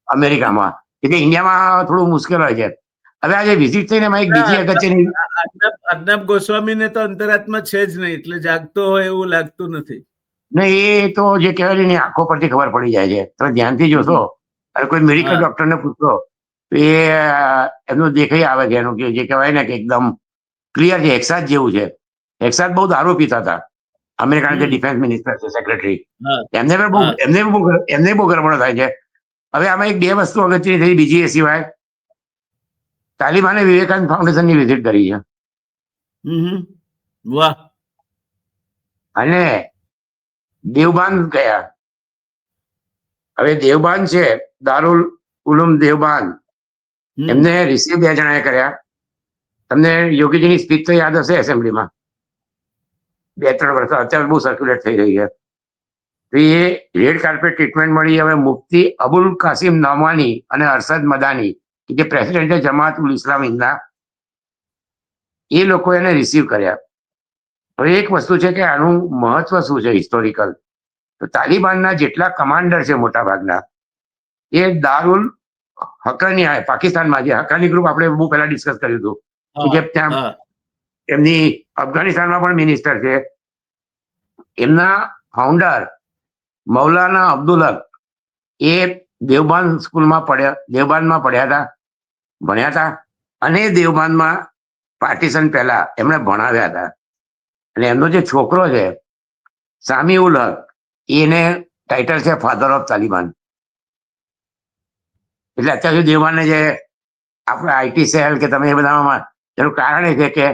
અમેરિકામાં. એટલે ઇન્ડિયામાં થોડું મુશ્કેલ હોય છે. હવે આજે વિઝિટ થઈને એમાં એક બીજી અગત્યની, અર્નબ ગોસ્વામીને તો અંતરાત્મા છે જ નહીં, એટલે જાગતો હોય એવું લાગતું નથી. નહીં, એ તો જે કહેવાય ને આંખો પરથી ખબર પડી જાય છે. તમે ધ્યાનથી જોશો અને કોઈ મેડિકલ ડોક્ટરને પૂછશો તો એ એમનું દેખાઈ આવે છે. એનું જે કહેવાય ને કે એકદમ ક્લિયર છે. એક્સાદ જેવું છે. એક્સાદ બહુ દારૂ પીતા હતા. અમેરિકાના જે ડિફેન્સ મિનિસ્ટર છે, સેક્રેટરી, એમને બહુ ગરબડ થાય છે. હવે આમાં એક 2 વસ્તુ અગત્યની થઈ. બીજી એ સિવાય તાલિબાને વિવેકાનંદ ફાઉન્ડેશનની વિઝિટ કરી છે. વાહ. અને દેવબાન ગયા. હવે દેવબાન છે, દારુલ ઉલુમ દેવબાન, એમને રિસીવ 2 જણાએ કર્યા. તમને યોગીજીની સ્પીચ તો યાદ હશે એસેમ્બલીમાં 2-3 વર્ષ, અત્યારે બહુ સર્ક્યુલેટ થઈ રહી છે. તો એ રેડ કાર્પેટ ટ્રીટમેન્ટ મળી. હવે મુફ્તી અબુલ કાસિમ નોમાની અને અરશદ મદાની કે જે પ્રેસિડેન્ટ જમાતુલ ઇસ્લામ હિન્દના, એ લોકો એને રિસીવ કર્યા. હવે એક વસ્તુ છે કે આનું મહત્વ શું છે હિસ્ટોરિકલ, તો તાલિબાનના જેટલા કમાન્ડર છે મોટા ભાગના એ દારુલ હક્કાની પાકિસ્તાનમાં, જે હક્કાની ગ્રુપ આપણે બહુ પહેલા ડિસ્કસ કર્યું હતું, કે જે ત્યાં એમની અફઘાનિસ્તાનમાં પણ મિનિસ્ટર છે, એમના ફાઉન્ડર મૌલાના અબ્દુલ હક એ દેવબાન સ્કૂલમાં ભણ્યા હતા, અને દેવબાનમાં પાર્ટીશન પહેલા એમણે ભણાવ્યા હતા. અને એમનો જે છોકરો છે સામી ઉલ હક, એને ટાઇટલ છે ફાધર ઓફ તાલિબાન. એટલે અત્યાર સુધી દેવબાનને જે આપણે આઈટી સેલ કે તમે એ બધામાં, એનું કારણ એ છે કે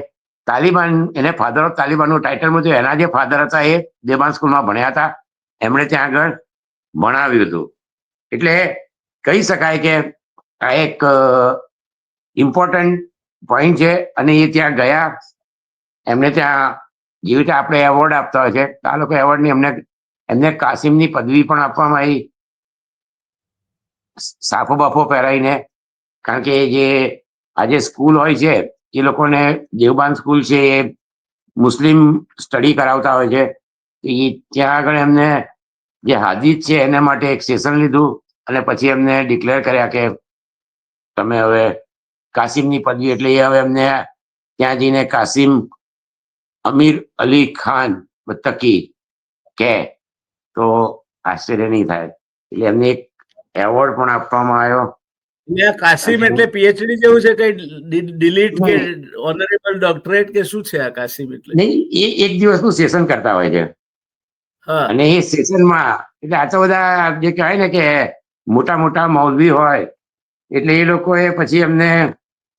તાલિબાન એને ફાધર ઓફ તાલિબાનનું ટાઇટલ મળ્યું. એના જે ફાધર હતા એ દેવબાન સ્કૂલમાં ભણ્યા હતા, એમણે ત્યાં આગળ ભણાવ્યું હતું. એટલે કહી શકાય કે આ એક ઇમ્પોર્ટન્ટ પોઈન્ટ છે. અને એ ત્યાં ગયા, એમને ત્યાં જેવી રીતે આપણે એવોર્ડ આપતા હોય છે, આ લોકો એવોર્ડની એમને કાસિમની પદવી પણ આપવામાં આવી, સાફો બાફો પહેરાઈને. કારણ કે જે આજે સ્કૂલ હોય છે એ લોકોને, દેવબાન સ્કૂલ છે એ મુસ્લિમ સ્ટડી કરાવતા હોય છે. એ ત્યાં આગળ એમને જે હાદીજ છે એના માટે એક સેશન લીધું, અને પછી એમને ડિક્લેર કર્યા કે તમે હવે કાસિમની પદવી, એટલે એ હવે એમને ત્યાં જઈને કાસિમ અમીર અલી ખાન તકી કે તો આશ્ચર્ય નહીં થાય. એટલે એમને એક એવોર્ડ પણ આપવામાં આવ્યો. કાસિમ એટલે પીએચડી જેવું છે, કઈ ડિલીટ કે ઓનરેબલ ડોક્ટરેટ કે શું છે આ કાસિમ એટલે? નહીં, એ એક દિવસનું સેશન કરતા હોય છે. અને એ સેશનમાં એટલે આ તો બધા જે કહેવાય ને કે મોટા મોટા મૌલવી હોય, એટલે એ લોકોએ પછી એમને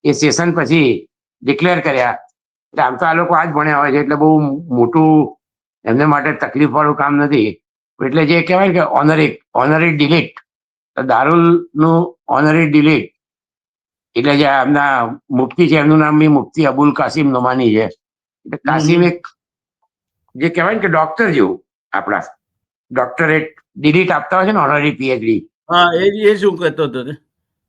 એ સેશન પછી ડિક્લેર કર્યા. એટલે આમ તો આ લોકો આ જ ભણ્યા હોય છે, એટલે બહુ મોટું એમને માટે તકલીફ વાળું કામ નથી. એટલે જે કહેવાય કે ઓનરી ડિલીટ, દારૂલ નું ઓનરી ડિલીટ, એટલે જે એમના મુફ્તી છે એમનું નામ બી મુફ્તી અબુલ કાસિમ નોમાની છે. એટલે કાસિમ એક જે કહેવાય ને કે ડોક્ટર જેવું, આપણા ડોક્ટરેટ ડિલીટ આપતા હોય છે ને, ઓનરી પીએચડી, એ શું કહેતો હતો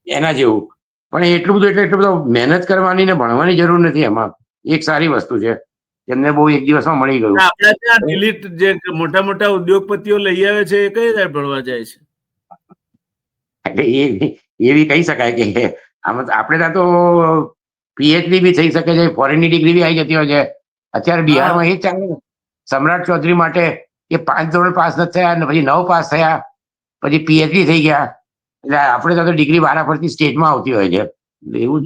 એના જેવું. પણ એટલું બધું મહેનત કરવાની ને ભણવાની જરૂર નથી. એમાં એક સારી વસ્તુ છે, એમને બહુ એક દિવસમાં મળી ગયું. આપણા ત્યાં ડિલીટ જે મોટા મોટા ઉદ્યોગપતિઓ લઈ આવે છે, એ કઈ રીતે ભણવા જાય છે? એટલે એવી કહી શકાય કે આમાં આપણે ત્યાં તો પીએચડી બી થઈ શકે છે, ફોરેનની ડિગ્રી બી આવી જતી હોય છે. અત્યારે બિહારમાં એ જ ચાલે ને, સમ્રાટ ચૌધરી માટે એ 5 ધોરણ પાસ નથી થયા, અને પછી 9 પાસ થયા, પછી પીએચડી થઈ ગયા. એટલે આપણે ત્યાં તો ડિગ્રી વારાફરતી સ્ટેટમાં આવતી હોય છે. એવું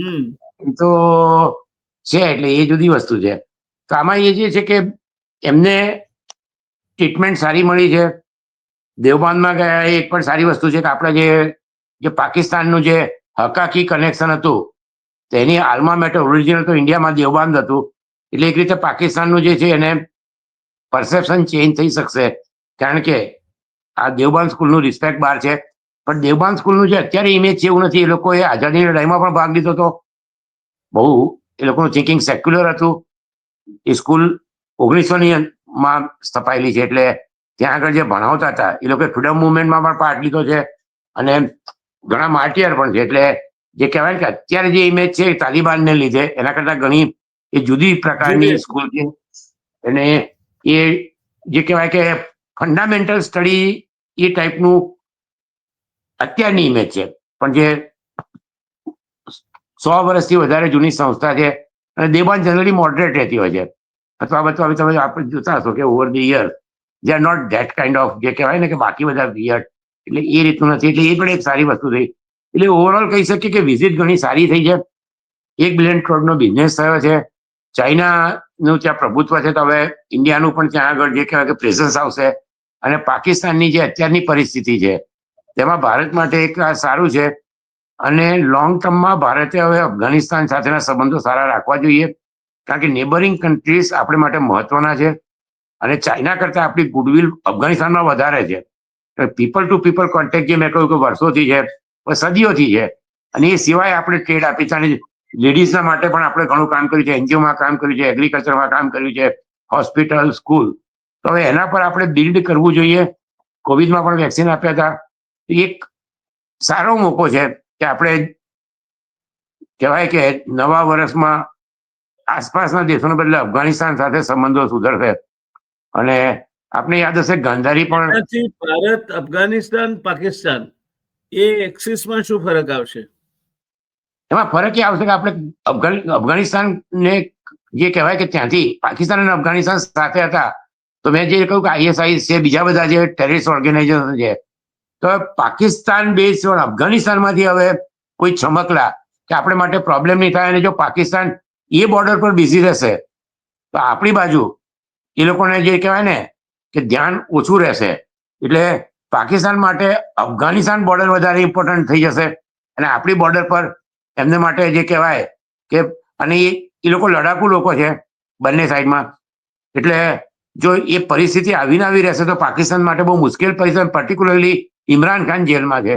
તો છે. એટલે એ જુદી વસ્તુ છે. તો આમાં એ જે છે કે એમને ટ્રીટમેન્ટ સારી મળી છે. દેવબાનમાં ગયા એ એક પણ સારી વસ્તુ છે કે આપણે જે પાકિસ્તાનનું જે હકાકી કનેક્શન હતું, તેની આલ્મા મેટર ઓરિજિનલ તો ઇન્ડિયામાં દેવબાન હતું. એટલે એક રીતે પાકિસ્તાનનું જે છે એને પરસેપ્શન ચેન્જ થઈ શકશે, કારણ કે આ દેવબાન સ્કૂલનું રિસ્પેક્ટ બહાર છે. પણ દેવબાન સ્કૂલનું જે અત્યારે ઇમેજ છે એવું નથી. એ લોકોએ આઝાદીની લડાઈમાં પણ ભાગ લીધો હતો. બહુ એ લોકોનું થિંકિંગ સેક્યુલર હતું. એ સ્કૂલ 1900માં સ્થપાયેલી છે. એટલે ત્યાં આગળ જે ભણાવતા હતા એ લોકોએ ફ્રીડમ મુવમેન્ટમાં પણ પાર્ટ લીધો છે, અને ઘણા માર્ટિયર પણ છે. એટલે જે કહેવાય કે અત્યારે જે ઇમેજ છે તાલિબાનને લીધે, એના કરતા ઘણી એ જુદી પ્રકારની સ્કૂલ છે. અને એ જે કહેવાય કે ફંડામેન્ટલ સ્ટડી એ ટાઈપનું અત્યારની ઇમેજ છે. પણ જે 100 વર્ષથી વધારે જૂની સંસ્થા છે, અને દેવબાન જનરલી મોડરેટ રહેતી હોય છે. અથવા તમે આપણે જોતા હશો કે over the year they are not that kind of, જે કહેવાય ને કે બાકી બધા વિયર્ડ, એટલે એ રીતનું નથી. એટલે એ પણ એક સારી વસ્તુ થઈ. એટલે ઓવરઓલ કહી શકીએ કે વિઝિટ ઘણી સારી થઈ છે. $1 બિલિયન બિઝનેસ થયો છે. ચાઇનાનું ત્યાં પ્રભુત્વ છે, તો હવે ઇન્ડિયાનું પણ ત્યાં આગળ જે કહેવાય કે પ્રેઝન્સ આવશે. અને પાકિસ્તાનની જે અત્યારની પરિસ્થિતિ છે તેમાં ભારત માટે એક સારું છે. અને લોંગ ટર્મમાં ભારતે હવે અફઘાનિસ્તાન સાથેના સંબંધો સારા રાખવા જોઈએ, કારણ કે નેબરિંગ કન્ટ્રીઝ આપણે માટે મહત્વના છે. અને ચાઇના કરતા આપણી ગુડવિલ અફઘાનિસ્તાનમાં વધારે છે. પીપલ ટુ પીપલ કોન્ટેક્ટ જે મેં કહ્યું કે વર્ષોથી છે, સદીઓથી છે. અને એ સિવાય આપણે ટ્રેડ આપી, લેડીઝના માટે પણ આપણે ઘણું કામ કર્યું છે, એનજીઓમાં કામ કર્યું છે, એગ્રીકલ્ચરમાં કામ કર્યું છે, હોસ્પિટલ, સ્કૂલ. તો હવે એના પર આપણે બિલ્ડ કરવું જોઈએ. કોવિડમાં પણ વેક્સિન આપ્યા હતા. એક સારો મોકો છે કે આપણે કહેવાય કે નવા વર્ષમાં આસપાસના દેશોને બદલે અફઘાનિસ્તાન સાથે સંબંધો સુધરશે. અને આપણે યાદ હશે ગાંધારી પણ એનાથી ભારત, અફઘાનિસ્તાન, પાકિસ્તાન એ એક્સિસમાં શું ફરક આવશે? એમાં ફરક એ આવશે કે આપણે અફઘાનિસ્તાનને જે કહેવાય કે ત્યાંથી પાકિસ્તાન અને અફઘાનિસ્તાન સાથે હતા, તો મેં જે કહ્યું કે ISIS છે, બીજા બધા જે ટેરરિસ્ટ ઓર્ગેનાઇઝેશન છે, તો પાકિસ્તાન બેઝ અફઘાનિસ્તાનમાંથી હવે કોઈ ચમકલા કે આપણે માટે પ્રોબ્લેમ નહીં થાય. અને જો પાકિસ્તાન એ બોર્ડર પર બિઝી રહેશે તો આપણી બાજુ એ લોકોને જે કહેવાય ને કે ધ્યાન ઓછું રહેશે. એટલે પાકિસ્તાન માટે અફઘાનિસ્તાન બોર્ડર વધારે ઇમ્પોર્ટન્ટ થઈ જશે. અને આપણી બોર્ડર પર એમને માટે જે કહેવાય કે, અને એ લોકો લડાકુ લોકો છે બંને સાઈડમાં. એટલે જો એ પરિસ્થિતિ આવીને આવી રહેશે તો પાકિસ્તાન માટે બહુ મુશ્કેલ પરિસ્થિતિ, પર્ટિક્યુલરલી ઇમરાન ખાન જેલમાં છે,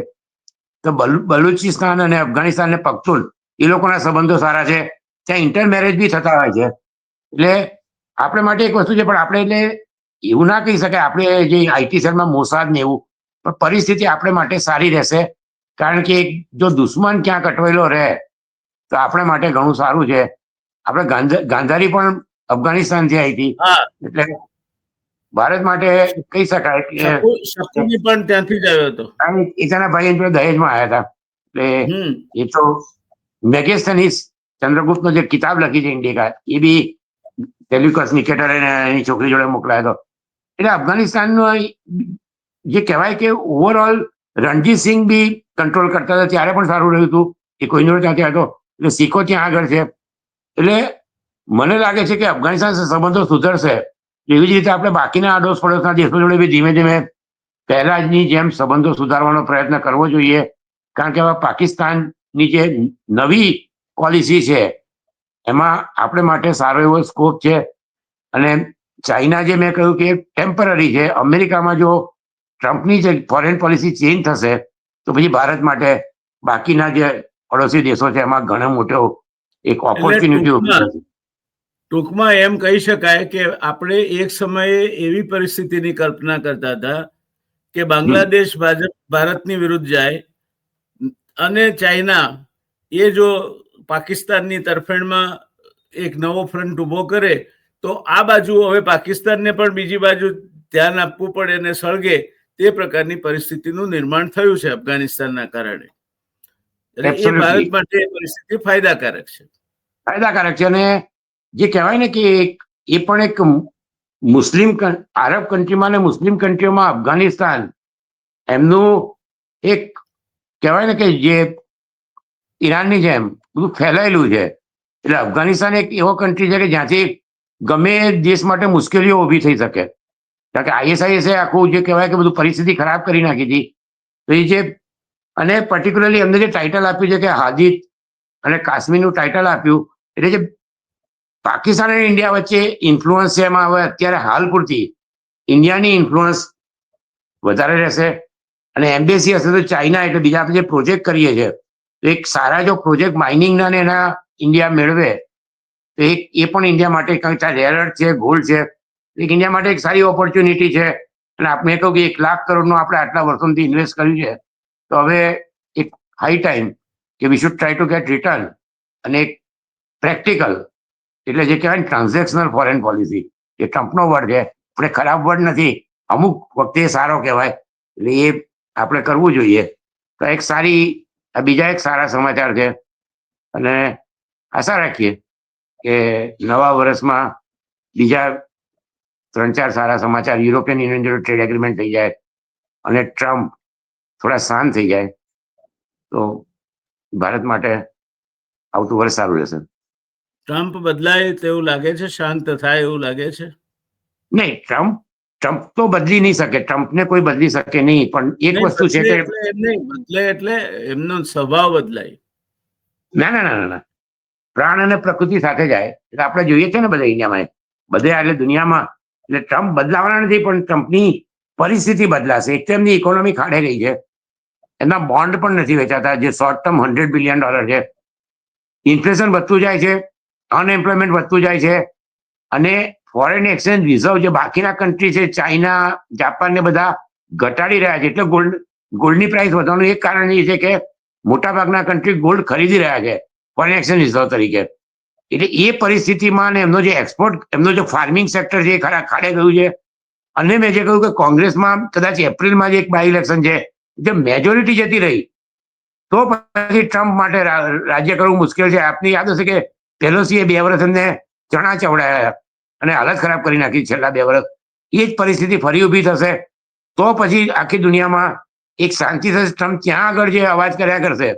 તો બલુચિસ્તાન અને અફઘાનિસ્તાન ને પખ્તુન એ લોકોના સંબંધો સારા છે, ત્યાં ઇન્ટરમેરેજ બી થતા હોય છે. એટલે આપણે માટે એક વસ્તુ છે, પણ આપણે એટલે એવું ના કહી શકાય આપણે જે IT સેલમાં મોસાદ ને એવું, પણ પરિસ્થિતિ આપણે માટે સારી રહેશે. કારણ કે જો દુશ્મન ક્યાંક અટવાયેલો રહે તો આપણે માટે ઘણું સારું છે. આપણે ગાંધારી પણ અફઘાનિસ્તાનથી આવી હતી, હા, એટલે ભારત માટે કહી શકાય કે શકુની પણ ત્યાંથી જ આવ્યો હતો. એના ભાઈ દહેજમાં આવ્યા હતા. એટલે એ તો મેગેસ્થનીસ ચંદ્રગુપ્તનો જે કિતાબ લખી છે ઇન્ડિકા, એ બી સેલ્યુકસ નિકેટર એની છોકરી જોડે મોકલાયો હતો. એટલે અફઘાનિસ્તાનનો જે કહેવાય કે ઓવરઓલ રણજીત સિંહ બી કંટ્રોલ કરતા હતા ત્યારે પણ સારું રહ્યું હતું. એ કોઈનો ત્યાંથી હતો, એટલે શીખો ત્યાં આગળ છે. એટલે મને લાગે છે કે અફઘાનિસ્તાન સંબંધો સુધરશે. એવી જ રીતે આપણે બાકીના આડોશ પડોશના દેશો જોડે બી ધીમે ધીમે પહેલાની જેમ સંબંધો સુધારવાનો પ્રયત્ન કરવો જોઈએ. કારણ કે હવે પાકિસ્તાનની જે નવી પોલિસી છે એમાં આપણે માટે સારો એવો સ્કોપ છે. અને ચાઇના જે મેં કહ્યું કે ટેમ્પરરી છે. અમેરિકામાં જો ટ્રમ્પની જે ફોરેન પોલિસી ચેન્જ થશે તો પછી ભારત માટે બાકીના જે પડોશી દેશો છે એમાં ઘણો મોટો એક ઓપોર્ચ્યુનિટી ઉભી થશે. ટૂંકમાં એમ કહી શકાય કે આપણે એક સમયે એવી પરિસ્થિતિની કલ્પના કરતા હતા કે બાંગ્લાદેશ ભારતની વિરુદ્ધ જાય અને ચાઇના એ જો પાકિસ્તાનની તરફેણમાં એક નવો ફ્રન્ટ ઉભો કરે તો આ બાજુ હવે પાકિસ્તાનને પણ બીજી બાજુ ધ્યાન આપવું પડે અને સળગે, તે પ્રકારની પરિસ્થિતિનું નિર્માણ થયું છે અફઘાનિસ્તાનના કારણે. એ ભારત માટે પરિસ્થિતિ ફાયદાકારક છે. ફાયદાકારક છે. અને જે કહેવાય ને કે એ પણ એક મુસ્લિમ આરબ કન્ટ્રીમાં ને મુસ્લિમ કન્ટ્રીઓમાં અફઘાનિસ્તાન એમનું એક કહેવાય ને કે જે ઈરાનની જેમ બધું ફેલાયેલું છે. એટલે અફઘાનિસ્તાન એક એવો કન્ટ્રી છે કે જ્યાંથી ગમે દેશ માટે મુશ્કેલીઓ ઊભી થઈ શકે. કારણ કે ISIS આખું જે કહેવાય કે બધું પરિસ્થિતિ ખરાબ કરી નાખી હતી. તો એ જે અને પર્ટિક્યુલરલી એમને જે ટાઇટલ આપ્યું છે કે હાદિત અને કાશ્મીરનું ટાઇટલ આપ્યું, એટલે જે પાકિસ્તાન અને ઇન્ડિયા વચ્ચે ઇન્ફ્લુઅન્સ છે એમાં હવે અત્યારે હાલ પૂરતી ઇન્ડિયાની ઇન્ફ્લુઅન્સ વધારે રહેશે. અને એમ્બેસી હશે તો ચાઇના, એટલે બીજા આપણે જે પ્રોજેક્ટ કરીએ છીએ એક સારા જો પ્રોજેક્ટ માઇનિંગના ને એના ઇન્ડિયા મેળવે તો એ પણ ઇન્ડિયા માટે કંઈક રેર અર્થ છે, ગોલ્ડ છે, એક ઇન્ડિયા માટે એક સારી ઓપોર્ચ્યુનિટી છે. અને આપણે કહું કે 1,00,000 કરોડનું આપણે આટલા વર્ષોથી ઇન્વેસ્ટ કર્યું છે, તો હવે એક હાઈ ટાઈમ કે we should try to gate return. અને એક પ્રેક્ટિકલ એટલે જે કહેવાય ટ્રાન્ઝેક્શનલ ફોરેન પોલિસી, એ ટ્રમ્પનો વર્ડ છે, આપણે ખરાબ વર્ડ નથી, અમુક વખતે સારો કહેવાય. એટલે એ આપણે કરવું જોઈએ. તો એક સારી, આ બીજા એક સારા સમાચાર છે. અને આશા રાખીએ કે નવા વર્ષમાં બીજા 3-4 સારા સમાચાર, યુરોપિયન યુનિયન જોડે ટ્રેડ એગ્રીમેન્ટ થઈ જાય અને ટ્રમ્પ થોડા શાંત થઈ જાય તો ભારત માટે આવતું વર્ષ સારું રહેશે. ટ્રમ્પ બદલાય તેવું લાગે છે? શાંત થાય એવું લાગે છે? નહીં, ટ્રમ્પ તો બદલી નહીં શકે. ટ્રમ્પને કોઈ બદલી શકે નહીં. પણ એક વસ્તુ છે કે બદલે એટલે એમનો સ્વભાવ બદલાય. ના ના ના ના, પ્રાણ અને પ્રકૃતિ સાથે જાય. એટલે આપણે જોઈએ છે ને બધા ઇન્ડિયામાં, બધે એટલે દુનિયામાં. એટલે ટ્રમ્પ બદલાવાના નથી, પણ ટ્રમ્પની પરિસ્થિતિ બદલાશે. એક તો એમની ઇકોનોમી ખાડે ગઈ છે, એમના બોન્ડ પણ નથી વેચાતા જે શોર્ટ ટર્મ $100 બિલિયન છે. ઇન્ફ્લેશન વધતું જાય છે, અનએમ્પ્લોયમેન્ટ વધતું જાય છે. અને ફોરેન એક્સચેન્જ રિઝર્વ જે બાકીના કન્ટ્રી છે, ચાઇના, જાપાન ને બધા ઘટાડી રહ્યા છે. એટલે ગોલ્ડની પ્રાઇસ વધવાનું એક કારણ એ છે કે મોટાભાગના કન્ટ્રી ગોલ્ડ ખરીદી રહ્યા છે ફોરેન એક્સચેન્જ રિઝર્વ તરીકે. એટલે એ પરિસ્થિતિમાં એમનો જે એક્સપોર્ટ, એમનો જે ફાર્મિંગ સેક્ટર છે એ ખાડે ગયું છે. અને મેં જે કહ્યું કે કોંગ્રેસમાં કદાચ એપ્રિલમાં જે એક બાય ઇલેક્શન છે, જે મેજોરિટી જતી રહી, તો પછી ટ્રમ્પ માટે રાજ્ય કરવું મુશ્કેલ છે. આપની યાદ હશે કે પેલોસીએ 2 વર્ષ એમને ચણા ચવડાયા અને હાલત ખરાબ કરી નાખી છેલ્લા 2 વર્ષ. એ જ પરિસ્થિતિ ફરી ઊભી થશે તો પછી આખી દુનિયામાં એક શાંતિ થશે. ટ્રમ્પ ત્યાં આગળ જે અવાજ કર્યા કરશે,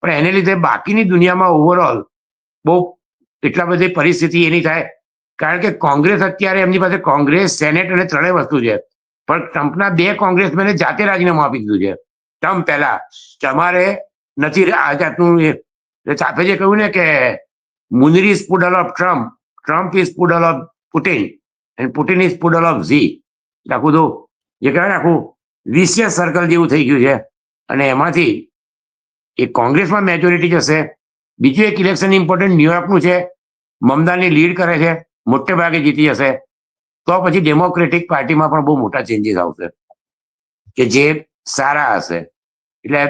પણ એને લીધે બાકીની દુનિયામાં ઓવરઓલ બહુ એટલા બધી પરિસ્થિતિ એની થાય. કારણ કે કોંગ્રેસ અત્યારે એમની પાસે કોંગ્રેસ, સેનેટ અને 3 વસ્તુ છે. પણ ટ્રમ્પના 2 કોંગ્રેસમેને જાતે રાજીનામું આપી દીધું છે ટ્રમ્પ પહેલા. તમારે નથી આ જાતનું. સાથે જે કહ્યું ને કે Munir is poodle of Trump, Trump is poodle of Putin અને Putin is poodle of Xi. આખું તો જે કહેવાય ને આખું વિશિયસ સર્કલ જેવું થઈ ગયું છે. અને એમાંથી એક કોંગ્રેસમાં મેજોરિટી જશે. બીજું એક ઇલેક્શન ઇમ્પોર્ટન્ટ ન્યુયોર્કનું છે, મમદાની લીડ કરે છે, મોટે ભાગે જીતી જશે. તો પછી ડેમોક્રેટિક પાર્ટીમાં પણ બહુ મોટા ચેન્જીસ આવશે કે જે સારા હશે. એટલે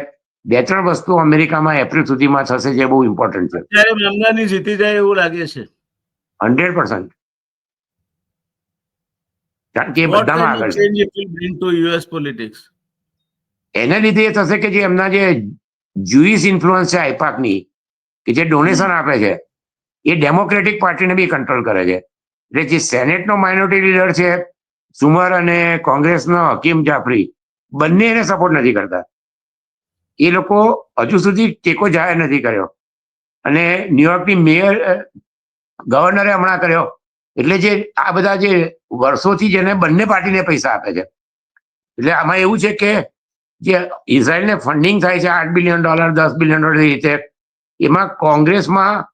2-3 વસ્તુ અમેરિકામાં એપ્રિલ સુધીમાં થશે જે બહુ ઇમ્પોર્ટન્ટ છે. અત્યારે મમદાની જીતી જાય એવું લાગે છે. 100%. કારણ કે એ What બધામાં kind of આગળ છે. change it will bring to US politics? એના લીધે એ થશે કે જે એમના જે જુઇશ ઇન્ફ્લુઅન્સ છે આઈપાકની, કે જે ડોનેશન આપે છે, એ ડેમોક્રેટિક પાર્ટીને બી કંટ્રોલ કરે છે. એટલે જે સેનેટનો માઇનોરિટી લીડર છે સુમર અને કોંગ્રેસનો હકીમ જાફરી, બંને એને સપોર્ટ નથી કરતા. એ લોકો હજુ સુધી ટેકો જાહેર નથી કર્યો. અને ન્યુયોર્કની મેયર, ગવર્નરે હમણાં કર્યો. એટલે જે આ બધા જે વર્ષોથી જેને બંને પાર્ટીને પૈસા આપે છે, એટલે આમાં એવું છે કે જે ઇઝરાયલને ફંડિંગ થાય છે $8 બિલિયન, $10 બિલિયન રીતે, એમાં કોંગ્રેસમાં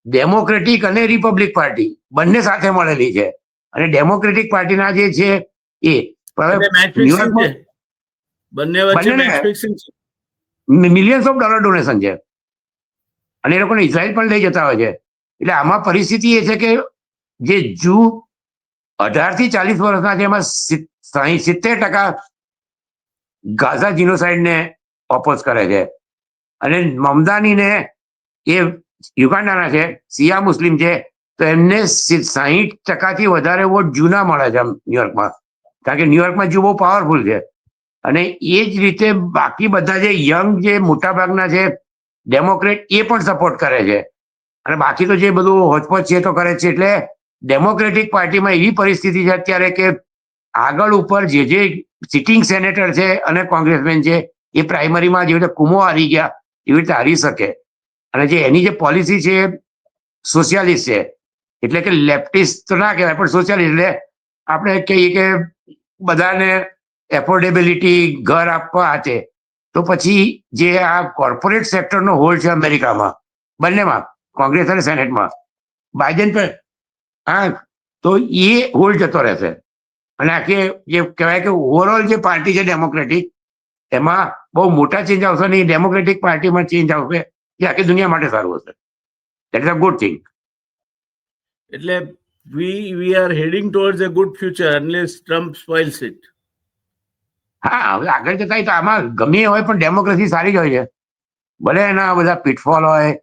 ડેમોક્રેટિક અને રિપબ્લિક પાર્ટી બંને સાથે મળેલી છે. અને ડેમોક્રેટિક પાર્ટીના જે છે એ એટલે મેચ ફિક્સિંગ છે, બંને વચ્ચે મેચ બંને ફિક્સિંગ છે. મિલિયન્સ ઓફ ડોલર ડોનેશન છે. અને એ લોકોને ઇઝરાયલ પણ લઈ જતા હોય છે. એટલે આમાં પરિસ્થિતિ એ છે કે જે જૂ 18 થી 40 વર્ષના છે એમાં 70% ગાઝા જીનોસાઇડને ઓપોઝ કરે છે. અને મમદાનીને એ યુગાન્ડાના છે, શિયા મુસ્લિમ છે, તો એમને 60% વધારે વોટ જૂના મળે છે ન્યુયોર્કમાં. કારણ કે ન્યુયોર્કમાં જૂ બહુ પાવરફુલ છે. અને એ જ રીતે બાકી બધા જે યંગ, જે મોટાભાગના છે ડેમોક્રેટ, એ પણ સપોર્ટ કરે છે. અને બાકી તો જે બધું હોચપોચ છે તો કરે છે. એટલે ડેમોક્રેટિક પાર્ટીમાં એવી પરિસ્થિતિ છે અત્યારે કે આગળ ઉપર જે સિટિંગ સેનેટર છે અને કોંગ્રેસમેન છે, એ પ્રાઇમરીમાં જેવી રીતે કુમો હારી ગયા એવી રીતે હારી શકે. અને જે એની જે પોલિસી છે સોશિયાલિસ્ટ છે, એટલે કે લેફ્ટિસ્ટ તો ના કહેવાય, પણ સોશિયાલિસ્ટ. એટલે આપણે કહીએ કે બધાને એફોર્ડેબિલિટી, ઘર આપવા છે. તો પછી જે આ કોર્પોરેટ સેક્ટરનો હોલ્ડ છે અમેરિકામાં, બંનેમાં, કોંગ્રેસ અને સેનેટમાં, બાઇડન પર, હા, તો એ હોલ્ડ જતો રહેશે. અને આખી જે કહેવાય કે ઓવરઓલ જે પાર્ટી છે ડેમોક્રેટિક, એમાં બહુ મોટા ચેન્જ આવશે નહીં. ડેમોક્રેટિક પાર્ટીમાં ચેન્જ આવશે, એ આખી દુનિયા માટે સારું હશે. That is a good thing. એટલે we are heading towards a good future unless Trump spoils it. હા, હવે આગળ જતા તો આમાં ગમે હોય પણ ડેમોક્રેસી સારી જ હોય છે. ભલે એના બધા પીટફોલ હોય.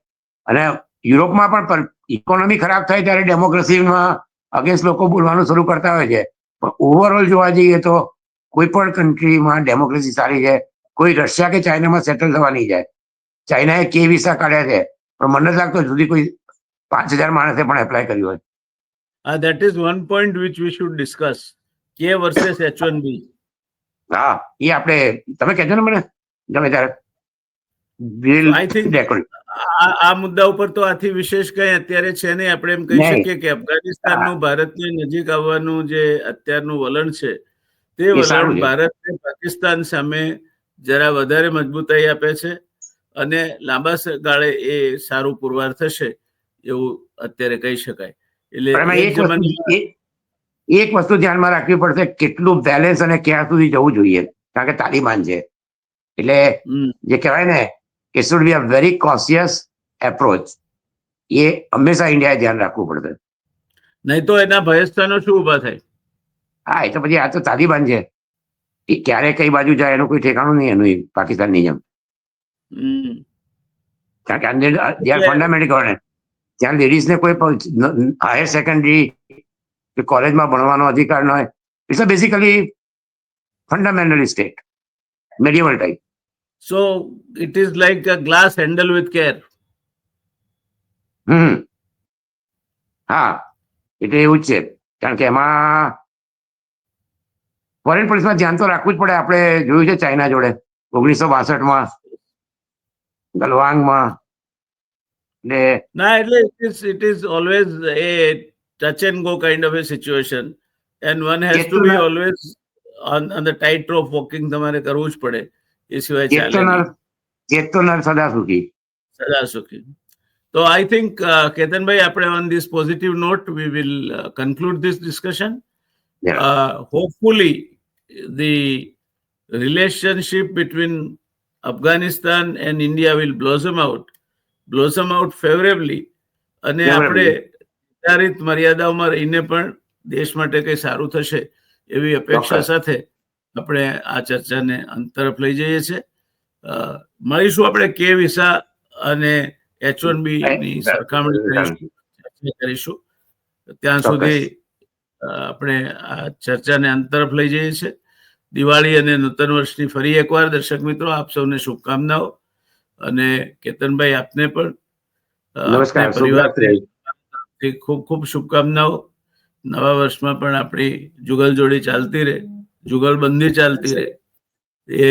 અને યુરોપમાં પણ ઇકોનોમી ખરાબ થાય ત્યારે ડેમોક્રેસીમાં અગેન્સ્ટ લોકો બોલવાનું શરૂ કરતા હોય છે. પણ ઓવરઓલ જોવા જઈએ તો કોઈ પણ કન્ટ્રીમાં ડેમોક્રેસી સારી છે. કોઈ રશિયા કે ચાઇનામાં સેટલ થવા નહીં જાય. ચાઇનાએ કે વિસા કાઢ્યા છે, પણ મને નથી લાગતું સુધી કોઈ 5,000 માણસે પણ એપ્લાય કર્યું હોય. That is one point which we should discuss. K versus H1B. હા, એ આપણે, તમે કહેજો ને મને ગમે ત્યારે. So I think આ મુદ્દા ઉપર તો આથી વિશેષ કઈ અત્યારે છે નહીં. આપણે એમ કહી શકીએ કે અફઘાનિસ્તાનનું ભારતની નજીક આવવાનું જે અત્યારનું વલણ છે, તે વલણ ભારતને પાકિસ્તાન સામે જરા વધારે મજબૂતાઈ આપે છે. અને લાંબા ગાળે એ સારું પુરવાર થશે એવું અત્યારે કહી શકાય. એટલે એક વસ્તુ ધ્યાનમાં રાખવી પડશે, કેટલું બેલેન્સ અને ક્યાં સુધી જવું જોઈએ. કારણ કે તાલિબાન છે, એટલે જે કહેવાય ને કે should be a very conscious approach. એ હંમેશા ઇન્ડિયાએ ધ્યાન રાખવું પડશે. નહીં તો એના ભયસ્થાનો શું ઉભા થાય? હા, એ તો પછી આ તો તાલિબાન છે. એ ક્યારે કઈ બાજુ જાય એનું કોઈ ઠેકાણું નહીં એનું પાકિસ્તાનની જેમ. હમ. કારણ કે અંદર they are એટલે- fundamental government. ત્યાં લેડીઝને કોઈ હાયર સેકન્ડરી કે કોલેજમાં ભણવાનો અધિકાર ન હોય. It's a basically fundamentally state medieval type. So it is like a glass handle with care. હા એટલે એવું જ છે. કારણ કે એમાં ફોરેન પોલિસીમાં ધ્યાન તો રાખવું જ પડે. આપણે જોયું છે ચાઇના જોડે 1962માં ગલવાંગમાં ને No, it is always a touch and go kind of a situation, and one has to be always on the tightrope walking. તમારે કરવું જ પડે, એ સિવાય ચાલે નહીં. ચેતોનર સદા સુખી. સદા સુખી. So I think, Ketanbhai, આપણે on this positive note, we will conclude this discussion. Hopefully, the relationship between Afghanistan and India will blossom out favorably. અને આપણે નિર્ધારિત મર્યાદાઓમાં રહીને પણ દેશ માટે કંઈ સારું થશે એવી અપેક્ષા સાથે આપણે આ ચર્ચાને અંત તરફ લઈ જઈએ છીએ. મળીશું આપણે કે વિસા અને H1B ની સરખામણી કરીશું. ત્યાં સુધી આપણે આ ચર્ચાને અંત તરફ લઈ જઈએ છીએ. દિવાળી અને નૂતન વર્ષની ફરી એકવાર દર્શક મિત્રો આપ સૌને શુભકામનાઓ. અને કેતનભાઈ આપને પણ પરિવારથી ખૂબ ખૂબ શુભકામનાઓ. નવા વર્ષમાં પણ આપણી જુગલજોડી ચાલતી રહે, જુગલબંધી ચાલતી રહે એ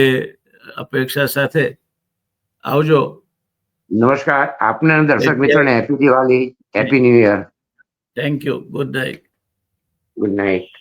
અપેક્ષા સાથે આવજો. નમસ્કાર આપને દર્શક મિત્રોને happy Diwali, happy new year. Thank you. Good night. Good night.